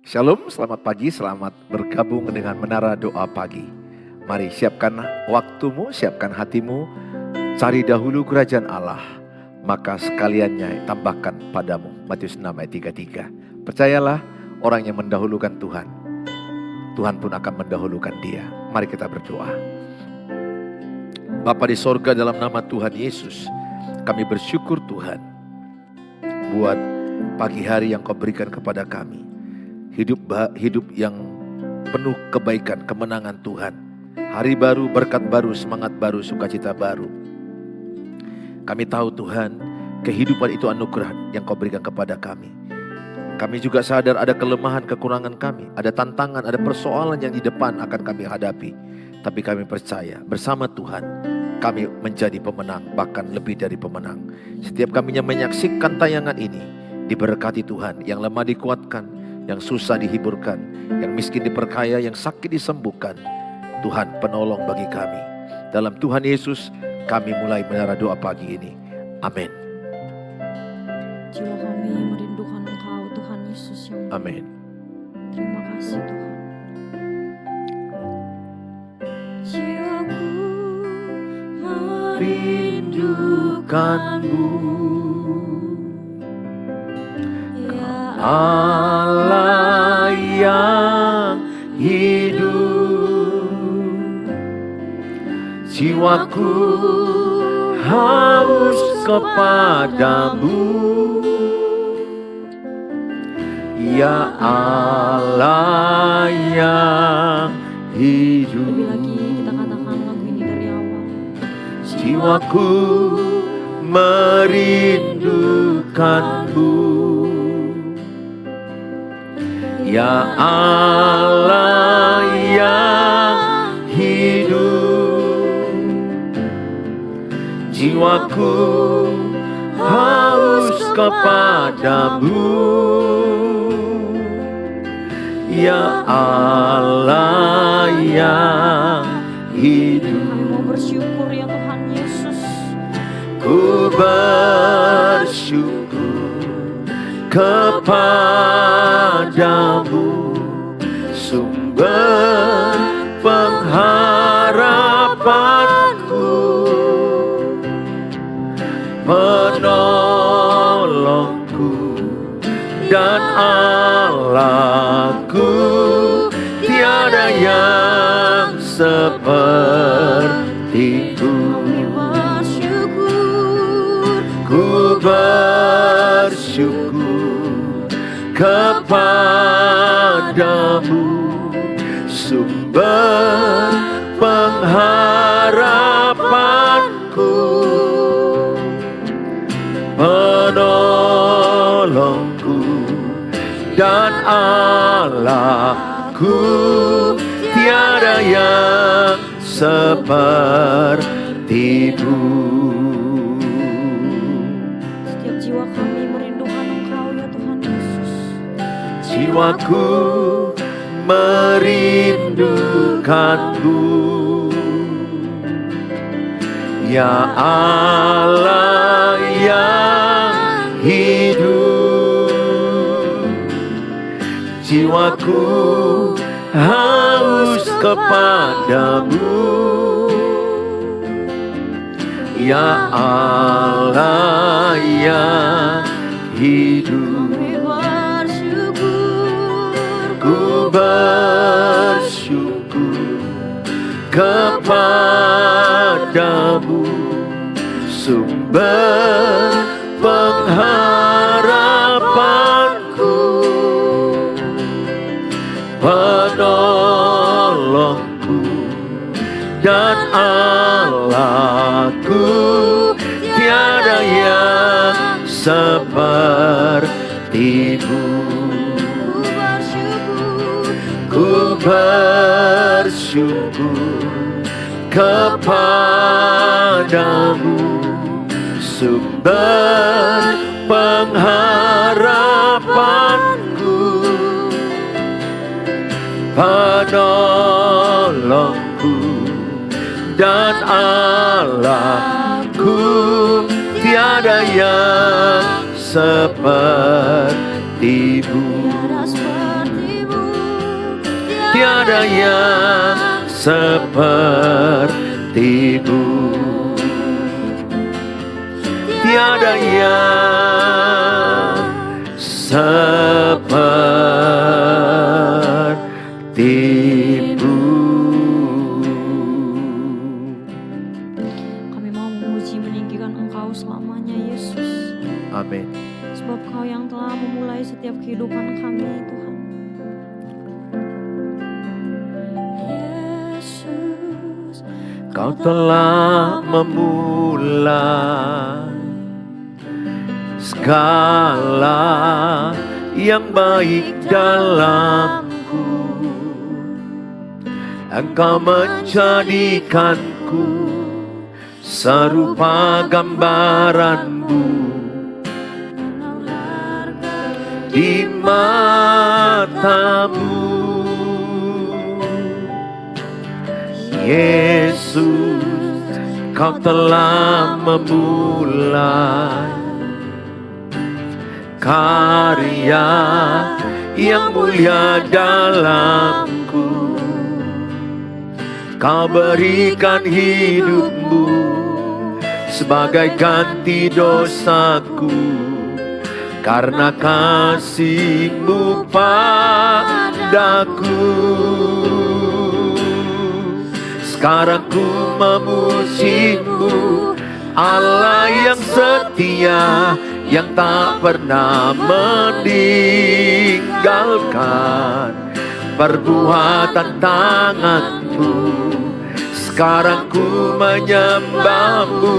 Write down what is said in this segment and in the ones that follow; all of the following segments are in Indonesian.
Shalom, selamat pagi, selamat bergabung dengan Menara Doa Pagi. Mari siapkan waktumu, siapkan hatimu, cari dahulu kerajaan Allah, maka sekaliannya tambahkan padamu. Matius 6 ayat 33. Percayalah, orang yang mendahulukan Tuhan, Tuhan pun akan mendahulukan dia. Mari kita berdoa. Bapa di sorga, dalam nama Tuhan Yesus, kami bersyukur Tuhan buat pagi hari yang Kau berikan kepada kami. Hidup yang penuh kebaikan, kemenangan Tuhan. Hari baru, berkat baru, semangat baru, sukacita baru. Kami tahu Tuhan, kehidupan itu anugerah yang Kau berikan kepada kami. Kami juga sadar ada kelemahan, kekurangan kami. Ada tantangan, ada persoalan yang di depan akan kami hadapi. Tapi kami percaya bersama Tuhan kami menjadi pemenang, bahkan lebih dari pemenang. Setiap kami yang menyaksikan tayangan ini diberkati Tuhan, yang lemah dikuatkan, yang susah dihiburkan, yang miskin diperkaya, yang sakit disembuhkan. Tuhan penolong bagi kami. Dalam Tuhan Yesus kami mulai menara doa pagi ini. Amin. Jiwa kami merindukan Engkau, Tuhan Yesus yang mulia. Amin. Terima kasih Tuhan. Jiwaku merindukan-Mu, ya Allah yang hidup, jiwaku haus kepadamu, ya Allah yang hidup. Lebih lagi kita katakan lagu ini dari awal. Jiwaku merindukan-Mu, ya Allah yang hidup, jiwaku haus kepadamu, ya Allah yang hidup. Kami mau bersyukur ya Tuhan Yesus. Ku bersyukur kepadamu, sumber pengharapanku, penolongku dan Allahku, tiada yang seperti-Mu. Ku bersyukur kepadamu, sumber pengharapanku, penolongku dan Allahku, tiada yang seperti-Mu. Jiwa kami merindukan Engkau ya Tuhan Yesus. Jiwaku merindukan-Mu, ya Allah yang hidup, jiwaku haus kepadamu, ya Allah yang hidup. Ku bersyukur kepadamu, sumber pengharapanku, penolongku dan Allahku, tiada yang seperti-Mu. Ku bersyukur kepadamu, sumber pengharapanku, penolongku dan Allahku, tiada yang seperti Tiada seperti-Mu, tiada yang seperti-Mu, tiada yang seperti-Mu. Kami mau memuji meninggikan Engkau selamanya, Yesus. Amin. Sebab Kau yang telah memulai setiap kehidupan kami, Tuhan. Yesus, Kau telah memulai segala yang baik dalamku. Engkau menjadikanku serupa gambaran-Mu di mata-Mu. Yesus, Kau telah memulai karya yang mulia dalamku. Kau berikan hidup-Mu sebagai ganti dosaku, karena kasih-Mu padaku. Sekarang ku memuji-Mu, Allah yang setia, yang tak pernah meninggalkan perbuatan tangan-Mu. Sekarang ku menyembah-Mu,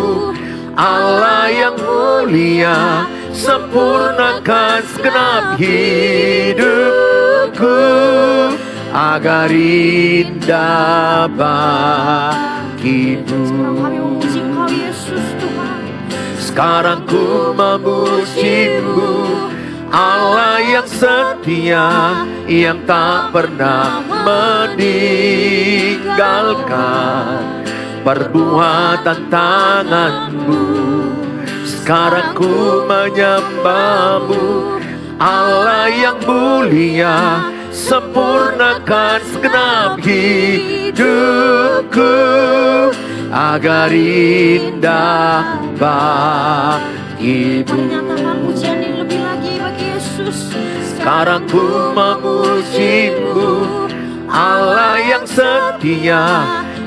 Allah yang mulia, sempurnakan segenap hidupku agar indah bagimu. Sekarang kami memuji Engkau, Yesus, Tuhan. Sekarang ku memuji-Mu, Allah yang setia, yang tak pernah meninggalkan perbuatan tangan-Mu. Sekarang ku menyembah-Mu, Allah yang mulia, sempurnakan segenap hidupku agar indah bagimu. Nyatakan pujian yang lebih lagi bagi Yesus. Sekarang ku memuji-Mu, Allah yang setia,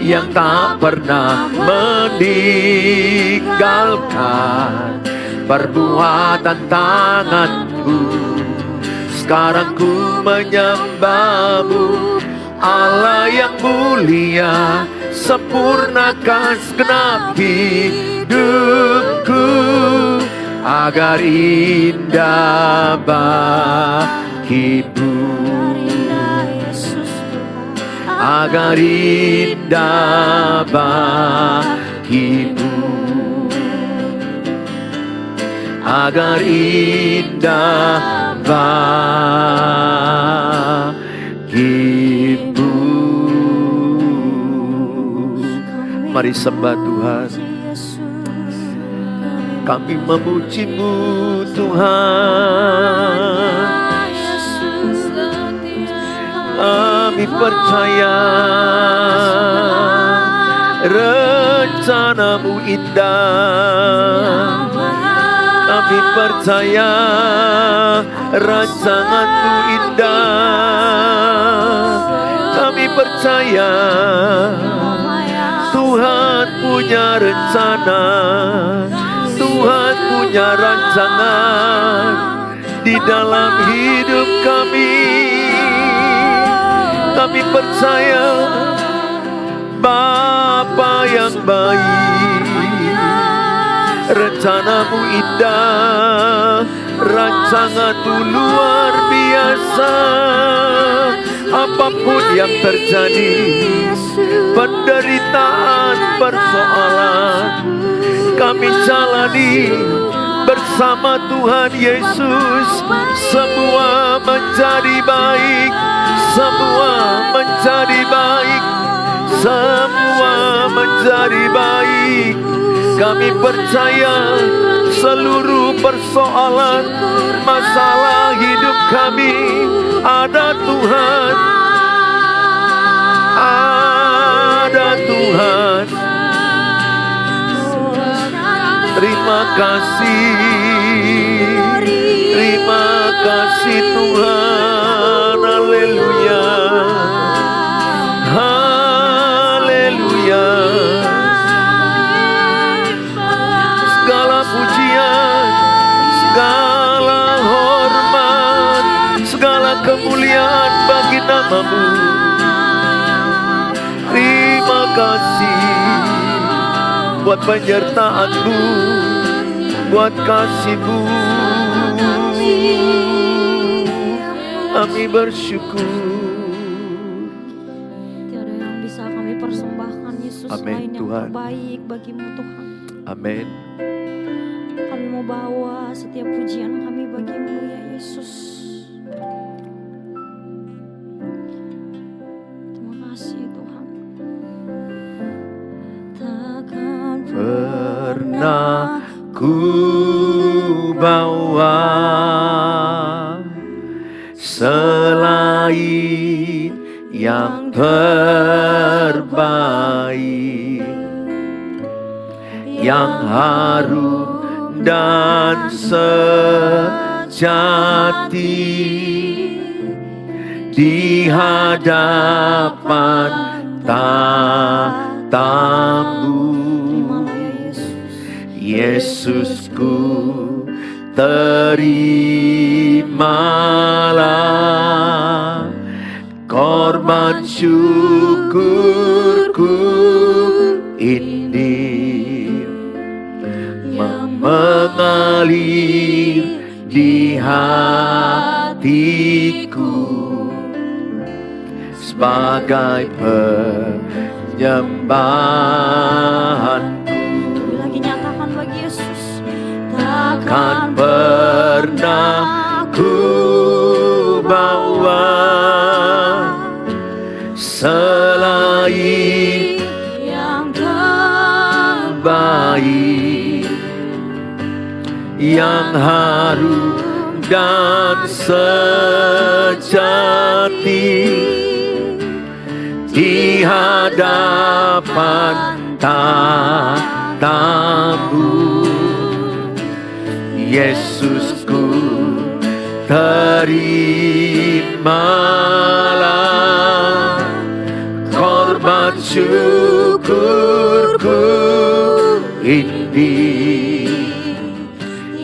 yang tak pernah meninggalkan perbuatan tangan-Mu. Sekarang ku menyembah-Mu, Allah yang mulia, sempurnakan segenap hidupku agar indah bagimu. Agar indah bagimu, agar indah bagimu. Mari sembah Tuhan. Kami memuji-Mu Tuhan. Kami percaya rencana-Mu indah. Kami percaya rancangan-Mu indah. Kami percaya Tuhan punya rencana, Tuhan punya rancangan di dalam hidup kami. Kami percaya Bapa yang baik, rencana-Mu indah, rancangan-Mu luar biasa. Apapun yang terjadi, penderitaan, persoalan, kami jalani bersama Tuhan Yesus. Semua menjadi baik, semua menjadi baik, semua menjadi baik. Kami percaya seluruh persoalan masalah hidup kami ada Tuhan. Ada Tuhan. Terima kasih. Terima kasih Tuhan. Haleluya. Haleluya. Segala pujian, segala hormat, segala kemuliaan bagi nama-Mu. Terima kasih buat penyertaan-Mu, buat kasih-Mu. Kami bersyukur. Tiada yang bisa kami persembahkan Yesus Amin, selain yang Tuhan. terbaik bagimu Tuhan. Amin. Kami mau bawa setiap pujian kami bagimu ya Yesus. Terima kasih Tuhan. Takkan Pernah ku bawa selain yang terbaik, yang harum dan sejati di hadapan tatamu. terimalah ya Yesus. Yesusku, terimalah korban syukurku ini yang mengalir di hatiku sebagai penyembahanku. Kami lagi nyatakan bagi Yesus. Takkan pernah ku bawa selain yang terbaik, baik, yang harum dan sejati di hadapan tatamu. Yesusku, terimalah korban syukurku ini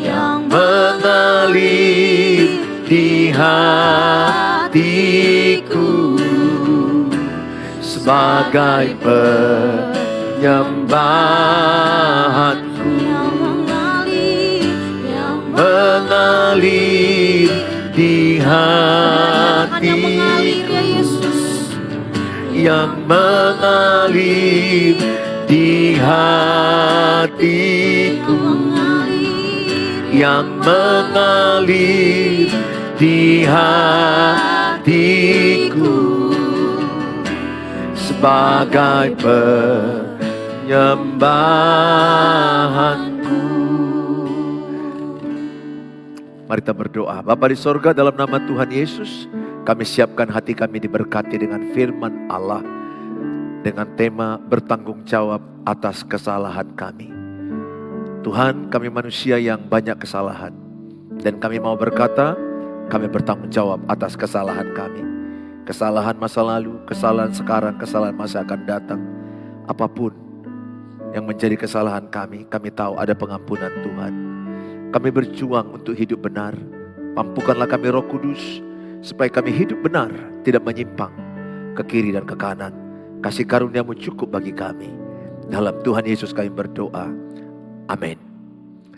yang mengalir di hatiku sebagai penyembahanku, mengalir di hati, yang mengalir di hatiku, yang mengalir di hatiku sebagai penyembahanku. Mari kita berdoa. Bapa di sorga, dalam nama Tuhan Yesus, kami siapkan hati kami diberkati dengan firman Allah, dengan tema bertanggung jawab atas kesalahan kami. Tuhan, kami manusia yang banyak kesalahan, dan kami mau berkata, kami bertanggung jawab atas kesalahan kami. Kesalahan masa lalu, kesalahan sekarang, kesalahan masa akan datang. Apapun yang menjadi kesalahan kami tahu ada pengampunan Tuhan. Kami berjuang untuk hidup benar. Mampukanlah kami Roh Kudus, supaya kami hidup benar, tidak menyimpang ke kiri dan ke kanan. Kasih karunia-Mu cukup bagi kami. Dalam Tuhan Yesus kami berdoa. Amin.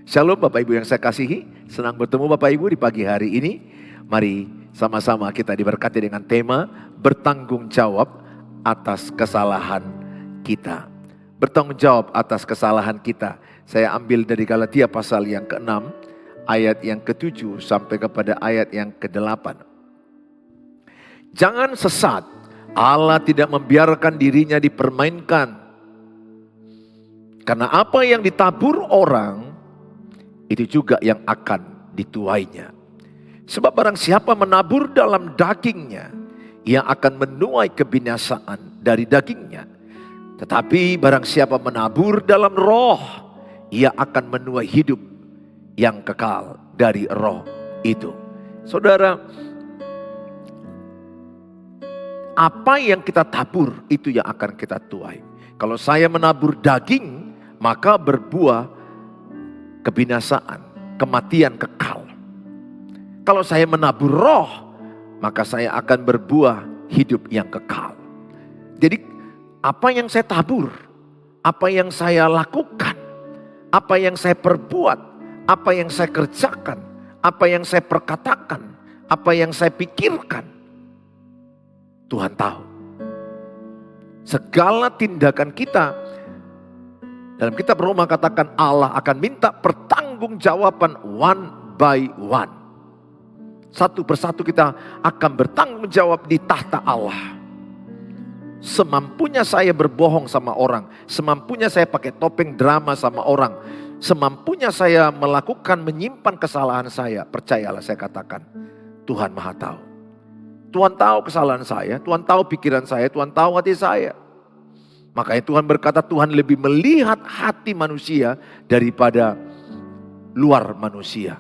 Shalom Bapak Ibu yang saya kasihi. Senang bertemu Bapak Ibu di pagi hari ini. Mari sama-sama kita diberkati dengan tema bertanggung jawab atas kesalahan kita. Bertanggung jawab atas kesalahan kita. Saya ambil dari Galatia pasal yang ke-6, ayat yang ke-7 sampai kepada ayat yang ke-8. Jangan sesat, Allah tidak membiarkan dirinya dipermainkan. Karena apa yang ditabur orang, itu juga yang akan dituainya. Sebab barang siapa menabur dalam dagingnya, ia akan menuai kebinasaan dari dagingnya. Tetapi barang siapa menabur dalam roh, ia akan menuai hidup yang kekal dari roh itu. Saudara, apa yang kita tabur itu yang akan kita tuai. Kalau saya menabur daging, maka berbuah kebinasaan, kematian kekal. Kalau saya menabur roh, maka saya akan berbuah hidup yang kekal. Jadi apa yang saya tabur, apa yang saya lakukan, apa yang saya perbuat, apa yang saya kerjakan, apa yang saya perkatakan, apa yang saya pikirkan, Tuhan tahu. Segala tindakan kita, dalam kitab Roma katakan Allah akan minta pertanggungjawaban one by one. Satu persatu kita akan bertanggung jawab di tahta Allah. Semampunya saya berbohong sama orang, semampunya saya pakai topeng drama sama orang, semampunya saya melakukan menyimpan kesalahan saya, percayalah saya katakan, Tuhan Maha tahu. Tuhan tahu kesalahan saya, Tuhan tahu pikiran saya, Tuhan tahu hati saya. Makanya Tuhan berkata Tuhan lebih melihat hati manusia daripada luar manusia.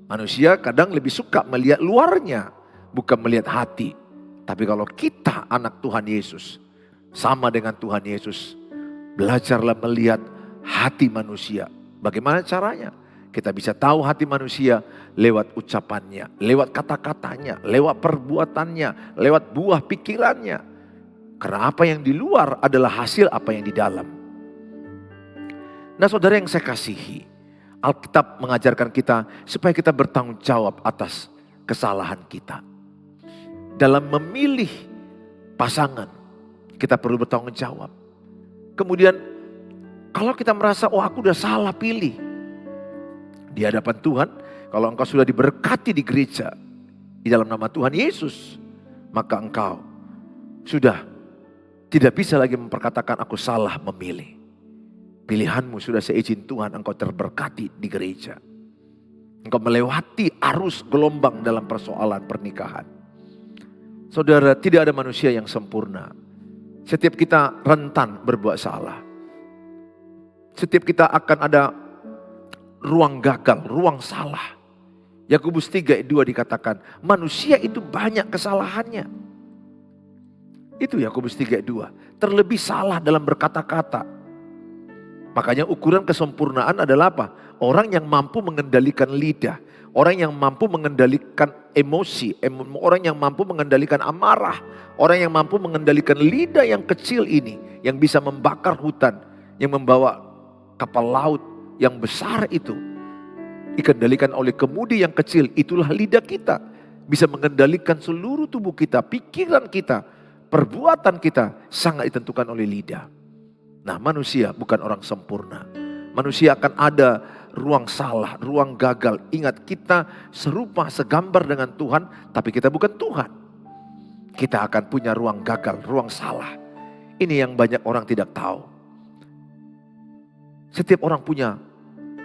Manusia kadang lebih suka melihat luarnya, bukan melihat hati. Tapi kalau kita anak Tuhan Yesus, sama dengan Tuhan Yesus, belajarlah melihat hati manusia. Bagaimana caranya? Kita bisa tahu hati manusia lewat ucapannya, lewat kata-katanya, lewat perbuatannya, lewat buah pikirannya. Karena apa yang di luar adalah hasil apa yang di dalam. Nah saudara yang saya kasihi, Alkitab mengajarkan kita supaya kita bertanggung jawab atas kesalahan kita. Dalam memilih pasangan, kita perlu bertanggung jawab. Kemudian kalau kita merasa, oh aku udah salah pilih. Di hadapan Tuhan, kalau engkau sudah diberkati di gereja, di dalam nama Tuhan Yesus, maka engkau sudah tidak bisa lagi memperkatakan aku salah memilih. Pilihanmu sudah seizin Tuhan, engkau terberkati di gereja. Engkau melewati arus gelombang dalam persoalan pernikahan. Saudara, tidak ada manusia yang sempurna. Setiap kita rentan berbuat salah. Setiap kita akan ada ruang gagal, ruang salah. Yakobus 3:2 dikatakan, manusia itu banyak kesalahannya. Itu Yakobus 3:2. Terlebih salah dalam berkata-kata. Makanya ukuran kesempurnaan adalah apa? Orang yang mampu mengendalikan lidah. Orang yang mampu mengendalikan emosi. Orang yang mampu mengendalikan amarah. Orang yang mampu mengendalikan lidah yang kecil ini. Yang bisa membakar hutan. Yang membawa kapal laut yang besar itu. Dikendalikan oleh kemudi yang kecil. Itulah lidah kita. Bisa mengendalikan seluruh tubuh kita. Pikiran kita. Perbuatan kita sangat ditentukan oleh lidah. Nah manusia bukan orang sempurna. Manusia akan ada ruang salah, ruang gagal. Ingat kita serupa, segambar dengan Tuhan, tapi kita bukan Tuhan. Kita akan punya ruang gagal, ruang salah. Ini yang banyak orang tidak tahu. Setiap orang punya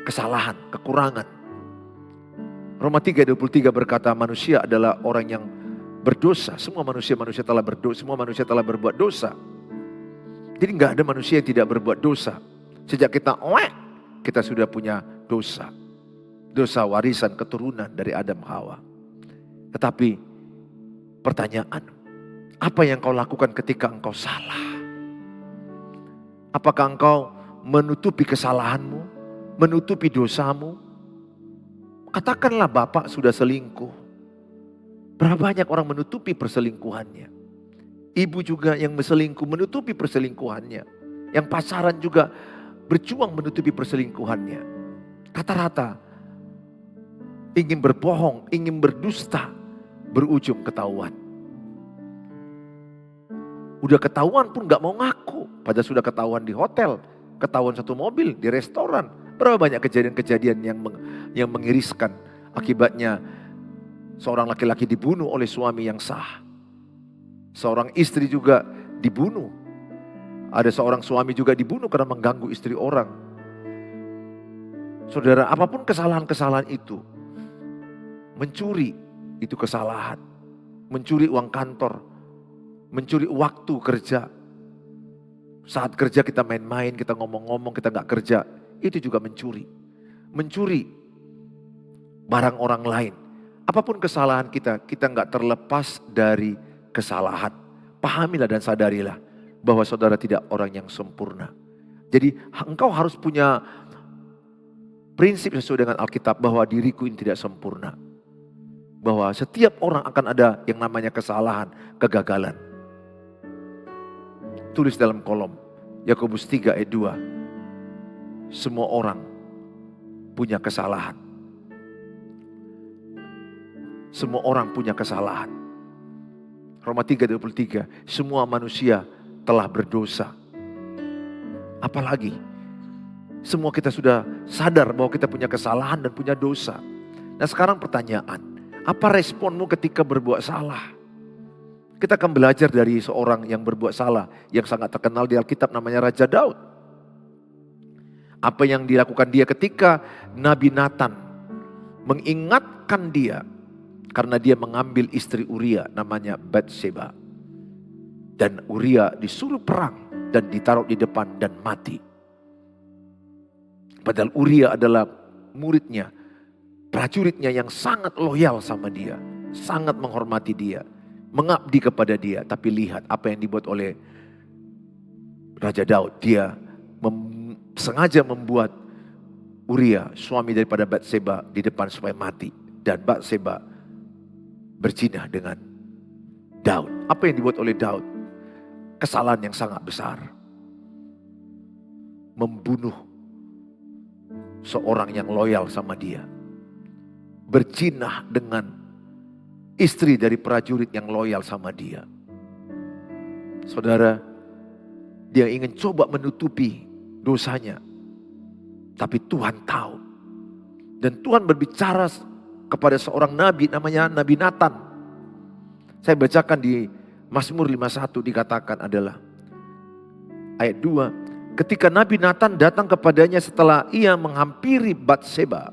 kesalahan, kekurangan. Roma 3:23 berkata manusia adalah orang yang berdosa. Semua manusia telah berdosa, semua manusia telah berbuat dosa. Jadi nggak ada manusia yang tidak berbuat dosa. Sejak kita sudah punya dosa. Dosa warisan keturunan dari Adam Hawa. Tetapi pertanyaan, apa yang kau lakukan ketika engkau salah? Apakah engkau menutupi kesalahanmu? Menutupi dosamu? Katakanlah bapak sudah selingkuh. Berapa banyak orang menutupi perselingkuhannya? Ibu juga yang berselingkuh menutupi perselingkuhannya. Yang pacaran juga berjuang menutupi perselingkuhannya. Rata-rata ingin berbohong, ingin berdusta, berujung ketahuan. Udah ketahuan pun gak mau ngaku. Padahal sudah ketahuan di hotel, ketahuan satu mobil, di restoran. Berapa banyak kejadian-kejadian yang mengiriskan. Akibatnya seorang laki-laki dibunuh oleh suami yang sah. Seorang istri juga dibunuh Ada seorang suami juga dibunuh karena mengganggu istri orang. Saudara, apapun kesalahan-kesalahan itu, mencuri itu kesalahan. Mencuri uang kantor, mencuri waktu kerja. Saat kerja kita main-main, kita ngomong-ngomong, kita gak kerja. Itu juga mencuri. Mencuri barang orang lain. Apapun kesalahan kita gak terlepas dari kesalahan. Pahamilah dan sadarilah bahwa saudara tidak orang yang sempurna. Jadi engkau harus punya prinsip sesuai dengan Alkitab bahwa diriku ini tidak sempurna. Bahwa setiap orang akan ada yang namanya kesalahan, kegagalan. Tulis dalam kolom Yakobus 3 ayat 2. Semua orang punya kesalahan. Semua orang punya kesalahan. Roma 3:23. Semua manusia telah berdosa. Apalagi semua kita sudah sadar bahwa kita punya kesalahan dan punya dosa. Nah sekarang pertanyaan, apa responmu ketika berbuat salah? Kita akan belajar dari seorang yang berbuat salah, yang sangat terkenal di Alkitab, namanya Raja Daud. Apa yang dilakukan dia ketika Nabi Nathan mengingatkan dia, karena dia mengambil istri Uria namanya Batseba. Dan Uria disuruh perang dan ditaruh di depan dan mati. Padahal Uria adalah muridnya, prajuritnya yang sangat loyal sama dia, sangat menghormati dia, mengabdi kepada dia. Tapi lihat apa yang dibuat oleh Raja Daud. Dia sengaja membuat Uria, suami daripada Batseba, di depan supaya mati. Dan Batseba berzina dengan Daud. Apa yang dibuat oleh Daud? Kesalahan yang sangat besar. Membunuh seorang yang loyal sama dia. Berzina dengan istri dari prajurit yang loyal sama dia. Saudara, dia ingin coba menutupi dosanya. Tapi Tuhan tahu. Dan Tuhan berbicara kepada seorang nabi namanya Nabi Nathan. Saya bacakan di Mazmur 51 dikatakan adalah ayat 2. Ketika Nabi Nathan datang kepadanya setelah ia menghampiri Batseba.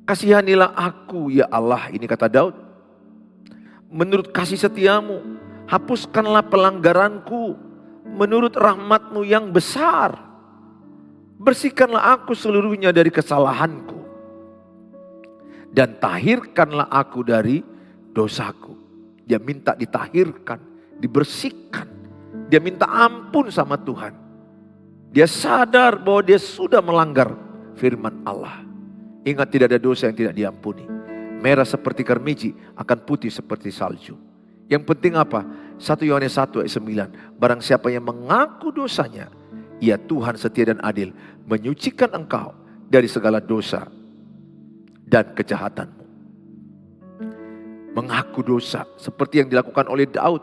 Kasihanilah aku ya Allah, ini kata Daud. Menurut kasih setiamu, hapuskanlah pelanggaranku. Menurut rahmatmu yang besar, bersihkanlah aku seluruhnya dari kesalahanku. Dan tahirkanlah aku dari dosaku. Dia minta ditahirkan, dibersihkan. Dia minta ampun sama Tuhan. Dia sadar bahwa dia sudah melanggar firman Allah. Ingat, tidak ada dosa yang tidak diampuni. Merah seperti karmiji akan putih seperti salju. Yang penting apa? 1 Yohanes 1 ayat 9. Barang siapa yang mengaku dosanya, ia Tuhan setia dan adil, menyucikan engkau dari segala dosa dan kejahatanmu. Mengaku dosa seperti yang dilakukan oleh Daud.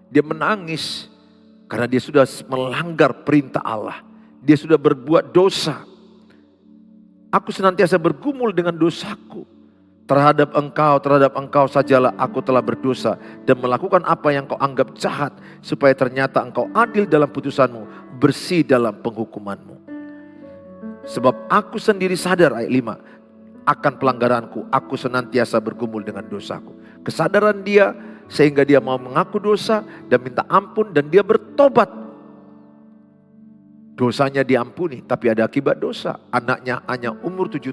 Dia menangis karena dia sudah melanggar perintah Allah. Dia sudah berbuat dosa. Aku senantiasa bergumul dengan dosaku. Terhadap engkau sajalah aku telah berdosa dan melakukan apa yang kau anggap jahat, supaya ternyata engkau adil dalam putusanmu, bersih dalam penghukumanmu. Sebab aku sendiri sadar, ayat 5, akan pelanggaranku, aku senantiasa bergumul dengan dosaku. Kesadaran dia sehingga dia mau mengaku dosa dan minta ampun, dan dia bertobat. Dosanya diampuni, tapi ada akibat dosa. Anaknya hanya umur 7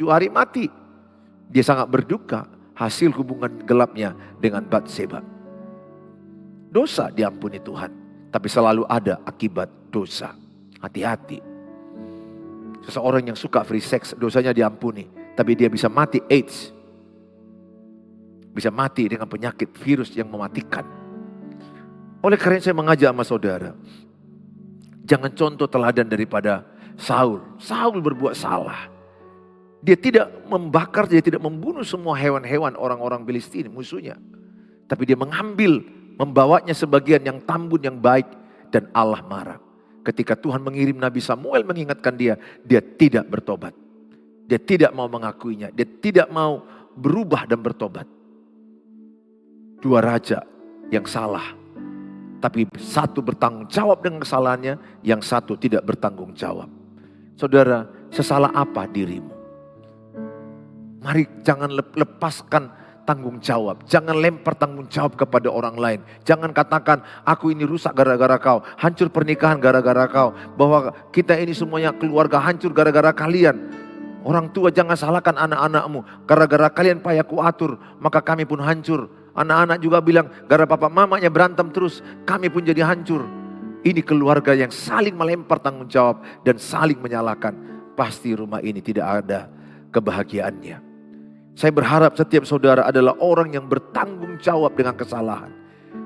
hari mati. Dia sangat berduka hasil hubungan gelapnya dengan Batseba. Dosa diampuni Tuhan, tapi selalu ada akibat dosa. Hati-hati. Seseorang yang suka free sex, dosanya diampuni, tapi dia bisa mati AIDS. Bisa mati dengan penyakit virus yang mematikan. Oleh karena saya mengajak sama saudara, jangan contoh teladan daripada Saul. Saul berbuat salah. Dia tidak membakar, dia tidak membunuh semua hewan-hewan orang-orang Filistin, musuhnya. Tapi dia mengambil, membawanya sebagian yang tambun, yang baik, dan Allah marah. Ketika Tuhan mengirim Nabi Samuel mengingatkan dia, dia tidak bertobat. Dia tidak mau mengakuinya, dia tidak mau berubah dan bertobat. 2 Raja yang salah. Tapi satu bertanggung jawab dengan kesalahannya, yang satu tidak bertanggung jawab. Saudara, sesalah apa dirimu? Mari jangan lepaskan tanggung jawab. Jangan lempar tanggung jawab kepada orang lain. Jangan katakan, aku ini rusak gara-gara kau. Hancur pernikahan gara-gara kau. Bahwa kita ini semuanya keluarga hancur gara-gara kalian. Orang tua jangan salahkan anak-anakmu. Gara-gara kalian payah kuatur, maka kami pun hancur. Anak-anak juga bilang, gara bapak mamanya berantem terus, kami pun jadi hancur. Ini keluarga yang saling melempar tanggung jawab dan saling menyalahkan. Pasti rumah ini tidak ada kebahagiaannya. Saya berharap setiap saudara adalah orang yang bertanggung jawab dengan kesalahan.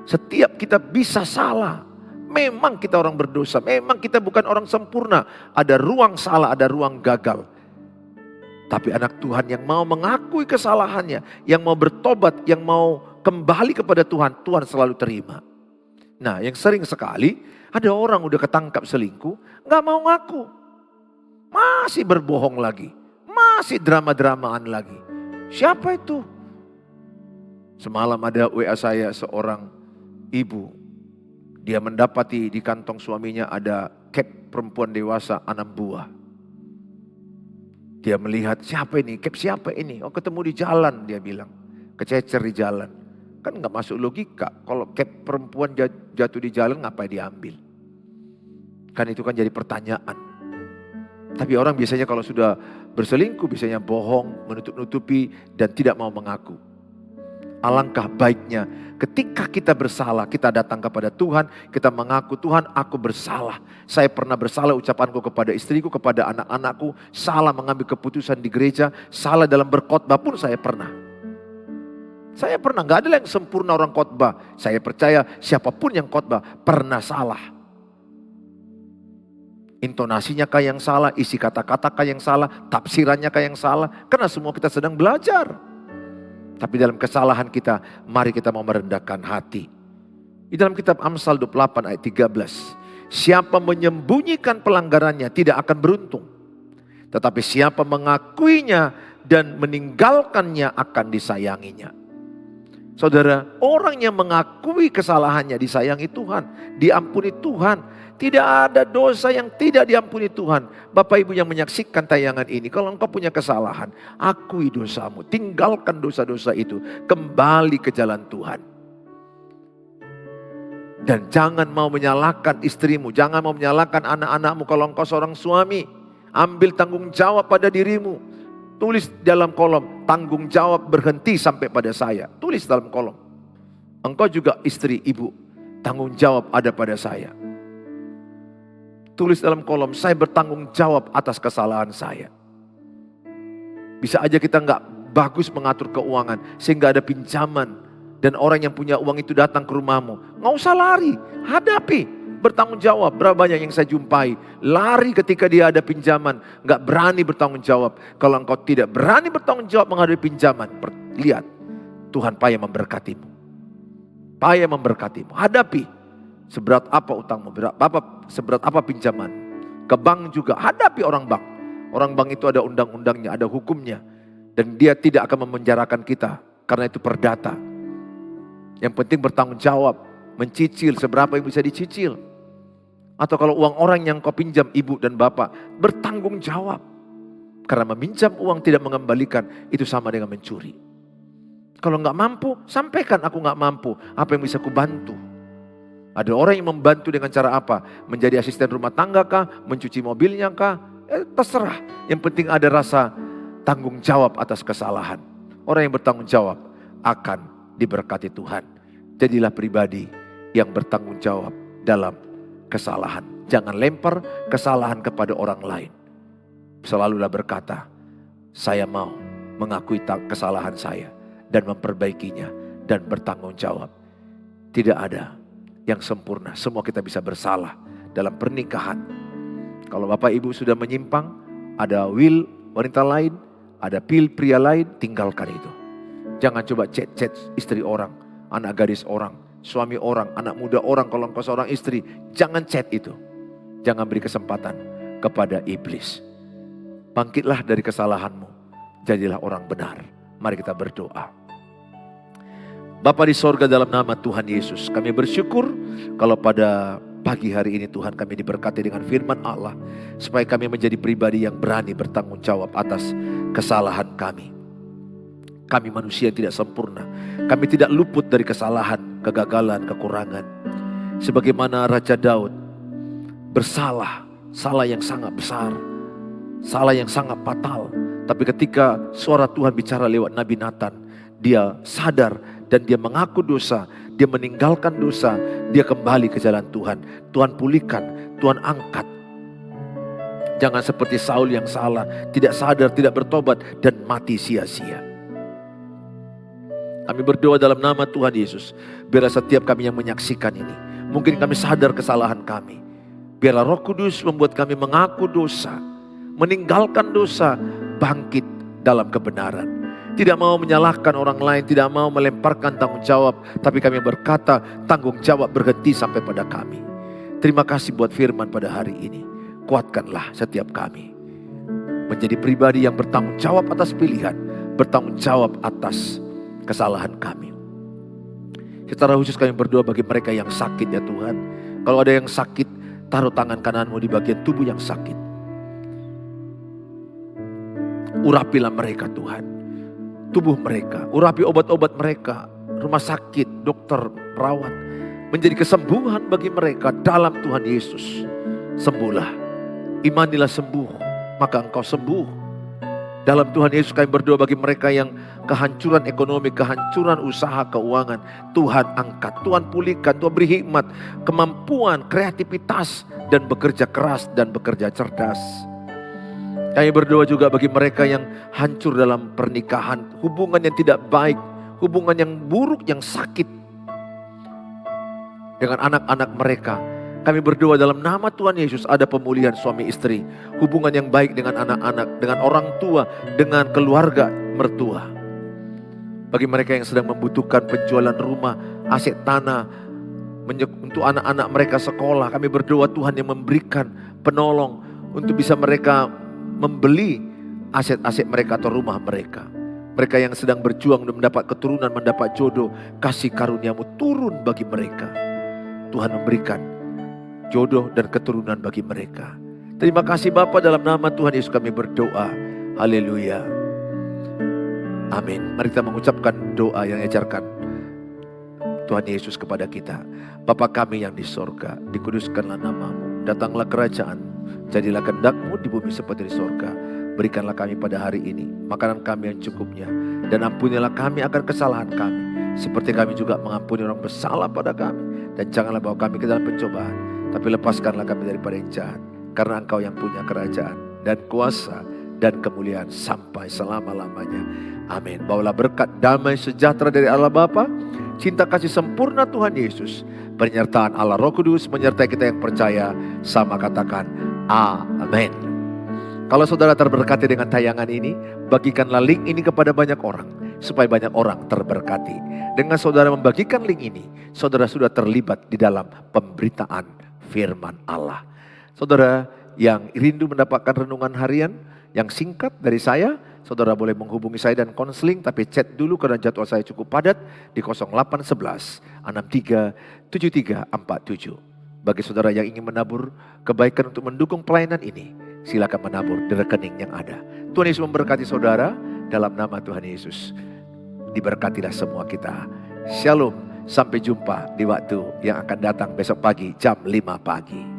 Setiap kita bisa salah. Memang kita orang berdosa, memang kita bukan orang sempurna. Ada ruang salah, ada ruang gagal. Tapi anak Tuhan yang mau mengakui kesalahannya, yang mau bertobat, yang mau kembali kepada Tuhan, Tuhan selalu terima. Nah, yang sering sekali ada orang udah ketangkap selingkuh, gak mau ngaku. Masih berbohong lagi, masih drama-dramaan lagi. Siapa itu? Semalam ada WA saya seorang ibu. Dia mendapati di kantong suaminya ada cap perempuan dewasa 6 buah. Dia melihat, siapa ini? Cap siapa ini? Oh, ketemu di jalan, dia bilang. Kececer di jalan. Kan gak masuk logika. Kalau cap perempuan jatuh di jalan, ngapain diambil? Kan itu kan jadi pertanyaan. Tapi orang biasanya kalau sudah berselingkuh, biasanya bohong, menutup-nutupi, dan tidak mau mengaku. Alangkah baiknya ketika kita bersalah, kita datang kepada Tuhan, kita mengaku, Tuhan aku bersalah. Saya pernah bersalah ucapanku kepada istriku, kepada anak-anakku, salah mengambil keputusan di gereja, salah dalam berkhotbah pun saya pernah. Saya pernah, gak ada yang sempurna orang khotbah. Saya percaya siapapun yang khotbah pernah salah. Intonasinya kah yang salah, isi kata-kata kah yang salah, tafsirannya kah yang salah. Karena semua kita sedang belajar. Tapi dalam kesalahan kita, mari kita mau merendahkan hati. Di dalam kitab Amsal 28 ayat 13. Siapa menyembunyikan pelanggarannya tidak akan beruntung. Tetapi siapa mengakuinya dan meninggalkannya akan disayanginya. Saudara, orang yang mengakui kesalahannya disayangi Tuhan, diampuni Tuhan. Tidak ada dosa yang tidak diampuni Tuhan. Bapak Ibu yang menyaksikan tayangan ini, kalau engkau punya kesalahan, akui dosamu, tinggalkan dosa-dosa itu, kembali ke jalan Tuhan. Dan jangan mau menyalahkan istrimu, jangan mau menyalahkan anak-anakmu kalau engkau seorang suami. Ambil tanggung jawab pada dirimu. Tulis dalam kolom, tanggung jawab berhenti sampai pada saya. Tulis dalam kolom. Engkau juga istri, ibu, tanggung jawab ada pada saya. Tulis dalam kolom, saya bertanggung jawab atas kesalahan saya. Bisa aja kita nggak bagus mengatur keuangan, sehingga ada pinjaman. Dan orang yang punya uang itu datang ke rumahmu. Nggak usah lari, hadapi, bertanggung jawab. Berapa banyak yang saya jumpai, lari ketika dia ada pinjaman. Nggak berani bertanggung jawab. Kalau engkau tidak berani bertanggung jawab menghadapi pinjaman, lihat, Tuhan payah memberkatimu. Payah memberkatimu, hadapi. Seberat apa utangmu, seberat apa pinjaman. Ke bank juga, hadapi orang bank. Orang bank itu ada undang-undangnya, ada hukumnya. Dan dia tidak akan memenjarakan kita, karena itu perdata. Yang penting bertanggung jawab, mencicil seberapa yang bisa dicicil. Atau kalau uang orang yang kau pinjam, ibu dan bapak, bertanggung jawab. Karena meminjam uang tidak mengembalikan, itu sama dengan mencuri. Kalau nggak mampu, sampaikan aku nggak mampu, apa yang bisa kubantu. Ada orang yang membantu dengan cara apa? Menjadi asisten rumah tangga kah? Mencuci mobilnya kah? Terserah. Yang penting ada rasa tanggung jawab atas kesalahan. Orang yang bertanggung jawab akan diberkati Tuhan. Jadilah pribadi yang bertanggung jawab dalam kesalahan. Jangan lempar kesalahan kepada orang lain. Selalulah berkata, saya mau mengakui kesalahan saya dan memperbaikinya dan bertanggung jawab. Tidak ada yang sempurna, semua kita bisa bersalah dalam pernikahan. Kalau Bapak Ibu sudah menyimpang, ada will wanita lain, ada pil pria lain, tinggalkan itu. Jangan coba chat istri orang, anak gadis orang, suami orang, anak muda orang. Kalau engkau seorang istri, jangan chat itu. Jangan beri kesempatan kepada iblis. Bangkitlah dari kesalahanmu, jadilah orang benar. Mari kita berdoa. Bapa di sorga, dalam nama Tuhan Yesus, kami bersyukur kalau pada pagi hari ini Tuhan kami diberkati dengan firman Allah, supaya kami menjadi pribadi yang berani bertanggung jawab atas kesalahan kami. Kami manusia yang tidak sempurna. Kami tidak luput dari kesalahan, kegagalan, kekurangan. Sebagaimana Raja Daud bersalah, salah yang sangat besar, salah yang sangat fatal. Tapi ketika suara Tuhan bicara lewat Nabi Nathan, dia sadar dan dia mengaku dosa, dia meninggalkan dosa, dia kembali ke jalan Tuhan. Tuhan pulihkan, Tuhan angkat. Jangan seperti Saul yang salah, tidak sadar, tidak bertobat, dan mati sia-sia. Kami berdoa dalam nama Tuhan Yesus, biarlah setiap kami yang menyaksikan ini, mungkin kami sadar kesalahan kami. Biarlah Roh Kudus membuat kami mengaku dosa, meninggalkan dosa, bangkit dalam kebenaran. Tidak mau menyalahkan orang lain, tidak mau melemparkan tanggung jawab, tapi kami berkata tanggung jawab berhenti sampai pada kami. Terima kasih buat firman pada hari ini. Kuatkanlah setiap kami menjadi pribadi yang bertanggung jawab atas pilihan, bertanggung jawab atas kesalahan kami. Secara khusus kami berdoa bagi mereka yang sakit ya Tuhan. Kalau ada yang sakit, taruh tangan kananmu di bagian tubuh yang sakit. Urapilah mereka Tuhan. Tubuh mereka, urapi obat-obat mereka, rumah sakit, dokter, perawat. Menjadi kesembuhan bagi mereka dalam Tuhan Yesus. Sembuhlah, imanilah sembuh, maka engkau sembuh. Dalam Tuhan Yesus kami berdoa bagi mereka yang kehancuran ekonomi, kehancuran usaha keuangan. Tuhan angkat, Tuhan pulihkan, Tuhan beri hikmat, kemampuan, kreativitas, dan bekerja keras dan bekerja cerdas. Kami berdoa juga bagi mereka yang hancur dalam pernikahan, hubungan yang tidak baik, hubungan yang buruk, yang sakit dengan anak-anak mereka. Kami berdoa dalam nama Tuhan Yesus ada pemulihan suami istri, hubungan yang baik dengan anak-anak, dengan orang tua, dengan keluarga mertua. Bagi mereka yang sedang membutuhkan penjualan rumah, aset tanah, untuk anak-anak mereka sekolah, kami berdoa Tuhan yang memberikan penolong untuk bisa mereka membeli aset-aset mereka atau rumah mereka. Mereka yang sedang berjuang untuk mendapat keturunan, mendapat jodoh, kasih karuniamu turun bagi mereka. Tuhan memberikan jodoh dan keturunan bagi mereka. Terima kasih Bapa, dalam nama Tuhan Yesus kami berdoa. Haleluya. Amin. Mari kita mengucapkan doa yang diajarkan Tuhan Yesus kepada kita. Bapa kami yang di sorga, dikuduskanlah namamu. Datanglah kerajaan-Mu, jadilah kehendak-Mu di bumi seperti di sorga. Berikanlah kami pada hari ini makanan kami yang cukupnya, dan ampunilah kami akan kesalahan kami, seperti kami juga mengampuni orang bersalah pada kami. Dan janganlah bawa kami ke dalam pencobaan, tapi lepaskanlah kami daripada yang jahat. Karena Engkau yang punya kerajaan dan kuasa dan kemuliaan sampai selama-lamanya. Amin. Bawalah berkat damai sejahtera dari Allah Bapa, cinta kasih sempurna Tuhan Yesus, penyertaan Allah Roh Kudus menyertai kita yang percaya. Sama katakan amin. Kalau saudara terberkati dengan tayangan ini, bagikanlah link ini kepada banyak orang, supaya banyak orang terberkati. Dengan saudara membagikan link ini, saudara sudah terlibat di dalam pemberitaan firman Allah. Saudara yang rindu mendapatkan renungan harian yang singkat dari saya, saudara boleh menghubungi saya dan konseling, tapi chat dulu karena jadwal saya cukup padat di 0811 63 7347. Bagi saudara yang ingin menabur kebaikan untuk mendukung pelayanan ini, silakan menabur di rekening yang ada. Tuhan Yesus memberkati saudara dalam nama Tuhan Yesus. Diberkatilah semua kita. Shalom, sampai jumpa di waktu yang akan datang besok pagi jam 5 pagi.